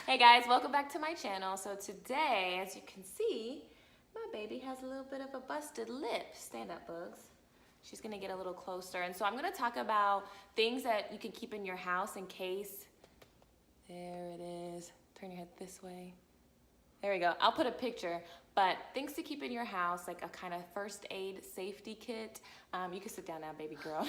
Hey guys, welcome back to my channel. So today, as you can see, my baby has a little bit of a busted lip. Stand up, Bugs. She's gonna get a little closer. And so I'm gonna talk about things that you can keep in your house in case, there it is. Turn your head this way. There we go. I'll put a picture, but things to keep in your house, like a kind of first aid safety kit. You can sit down now, baby girl.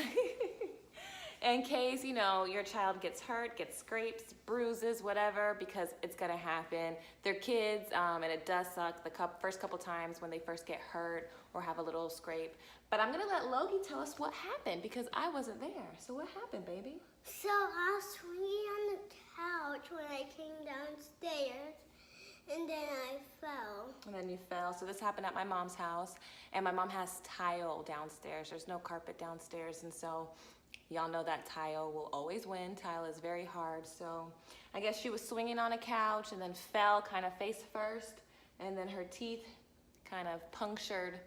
In case, you know, your child gets hurt, gets scrapes, bruises, whatever, because it's gonna happen. They're kids, and it does suck the first couple times when they first get hurt or have a little scrape. But I'm gonna let Logee tell us what happened because I wasn't there. So what happened, baby? So I was swinging on the couch when I came downstairs, and then I fell. And then you fell. So this happened at my mom's house, and my mom has tile downstairs. There's no carpet downstairs, and so y'all know that tile will always win. Tile is very hard. So I guess she was swinging on a couch and then fell kind of face first, and then her teeth kind of punctured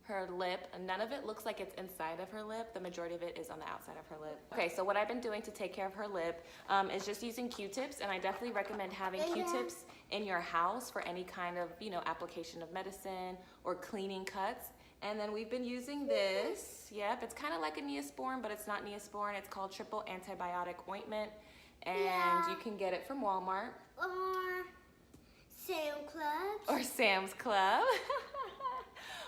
her lip. And none of it looks like it's inside of her lip. The majority of it is on the outside of her lip. Okay, so what I've been doing to take care of her lip is just using Q-tips, and I definitely recommend having Q-tips in your house for any kind of, you know, application of medicine or cleaning cuts. And then we've been using this. Yep, it's kind of like a Neosporin, but it's not Neosporin. It's called triple antibiotic ointment, and you can get it from Walmart. Or Sam's Club. Or Sam's Club.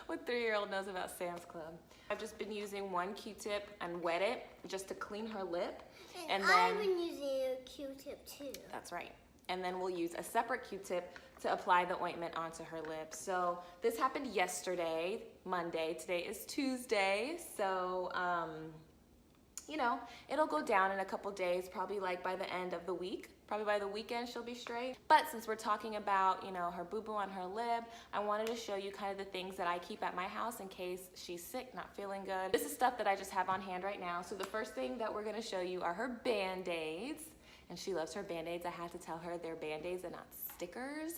What 3-year-old knows about Sam's Club? I've just been using one Q-tip and wet it just to clean her lip. And then I've been using a Q-tip too. That's right. And then we'll use a separate Q-tip to apply the ointment onto her lips. So this happened yesterday, Monday. Today is Tuesday. So, you know, it'll go down in a couple days, probably like by the end of the week. Probably by the weekend she'll be straight. But since we're talking about, you know, her boo-boo on her lip, I wanted to show you kind of the things that I keep at my house in case she's sick, not feeling good. This is stuff that I just have on hand right now. So the first thing that we're gonna show you are her Band-Aids. And she loves her Band-Aids. I had to tell her they're Band-Aids and not stickers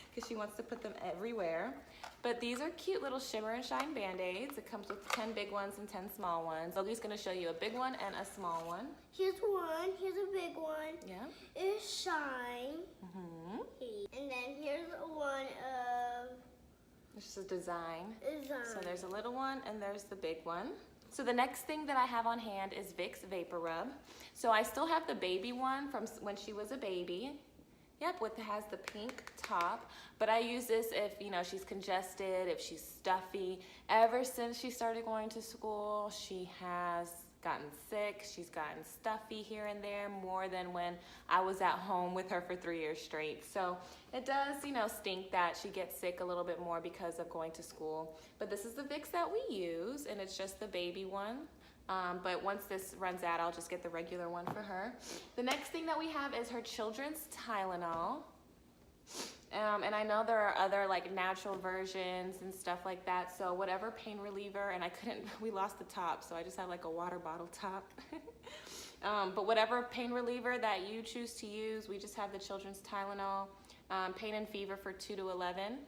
because she wants to put them everywhere. But these are cute little shimmer and shine Band-Aids. It comes with 10 big ones and 10 small ones. Logee's gonna show you a big one and a small one. Here's one, here's a big one. Yeah. It's shine. And then here's one of... It's just a design. Design. So there's a little one and there's the big one. So the next thing that I have on hand is Vicks VapoRub. So I still have the baby one from when she was a baby. Yep, has the pink top. But I use this if, you know, she's congested, if she's stuffy. Ever since she started going to school, she has gotten sick. She's gotten stuffy here and there more than when I was at home with her for 3 years straight. So it does, you know, stink that she gets sick a little bit more because of going to school. But this is the Vicks that we use, and it's just the baby one. But once this runs out, I'll just get the regular one for her. The next thing that we have is her children's Tylenol. And I know there are other like natural versions and stuff like that. So whatever pain reliever, and we lost the top, so I just have like a water bottle top. But whatever pain reliever that you choose to use, we just have the children's Tylenol. Pain and fever for 2 to 11.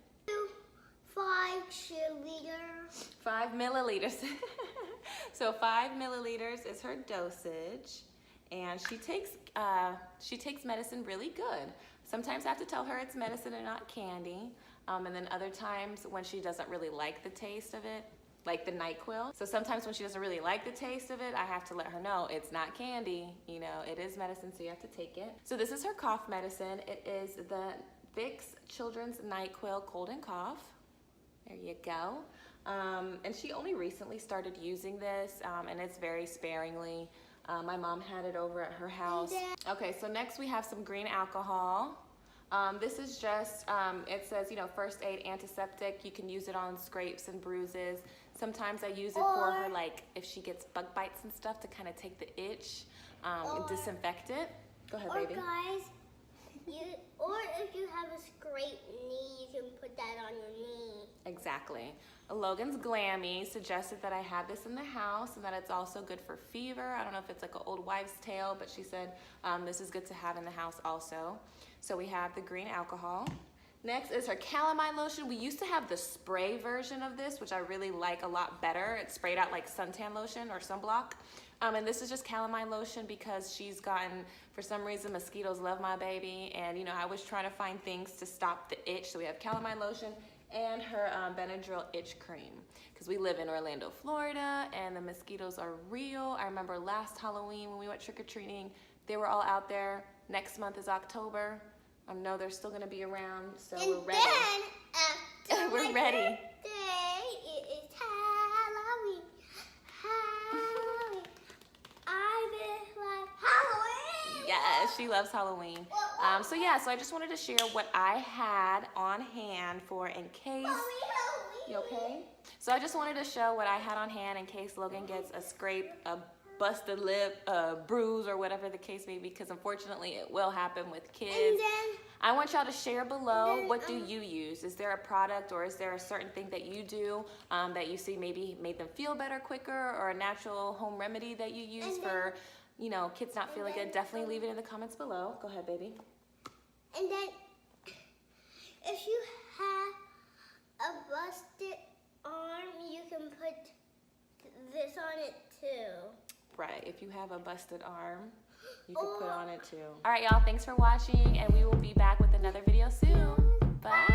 5 milliliters. 5 milliliters. So 5 milliliters is her dosage, and she takes medicine really good. Sometimes I have to tell her it's medicine and not candy, and then other times when she doesn't really like the taste of it, like the NyQuil. So sometimes when she doesn't really like the taste of it, I have to let her know it's not candy, you know, it is medicine, so you have to take it. So this is her cough medicine. It is the Vicks Children's NyQuil Cold and Cough. There you go. And she only recently started using this, and it's very sparingly. My mom had it over at her house. Okay, so next we have some green alcohol. This is just, it says, you know, first aid antiseptic. You can use it on scrapes and bruises. Sometimes I use it for her, like, if she gets bug bites and stuff to kind of take the itch and disinfect it. Go ahead, baby. Guys, or if you have a scraped knee, you can put that on your knee. Exactly. Logan's Glammy suggested that I have this in the house and that it's also good for fever. I don't know if it's like an old wives' tale, but she said this is good to have in the house also. So we have the green alcohol. Next is her calamine lotion. We used to have the spray version of this, which I really like a lot better. It's sprayed out like suntan lotion or sunblock. And this is just calamine lotion because she's gotten, for some reason, mosquitoes love my baby. And, you know, I was trying to find things to stop the itch. So we have calamine lotion and her Benadryl itch cream. Because we live in Orlando, Florida, and the mosquitoes are real. I remember last Halloween when we went trick-or-treating, they were all out there. Next month is October. I know they're still going to be around, so and we're ready. Then, after we're ready. Birthday, it is Halloween. Halloween. I just like Halloween. Yes, she loves Halloween. So yeah, so I just wanted to share what I had on hand for in case. You okay? So I just wanted to show what I had on hand in case Logan gets a scrape, a busted lip, a bruise, or whatever the case may be, because unfortunately it will happen with kids. And then, I want y'all to share below, what do you use? Is there a product or is there a certain thing that you do that you see maybe made them feel better quicker, or a natural home remedy that you use for, you know, kids not feeling good? Definitely leave it in the comments below. Go ahead, baby. and then if you have a busted arm, you can put this on it too. Right, if you have a busted arm, you can put on it too. All right, y'all, thanks for watching, and we will be back with another video soon. Bye.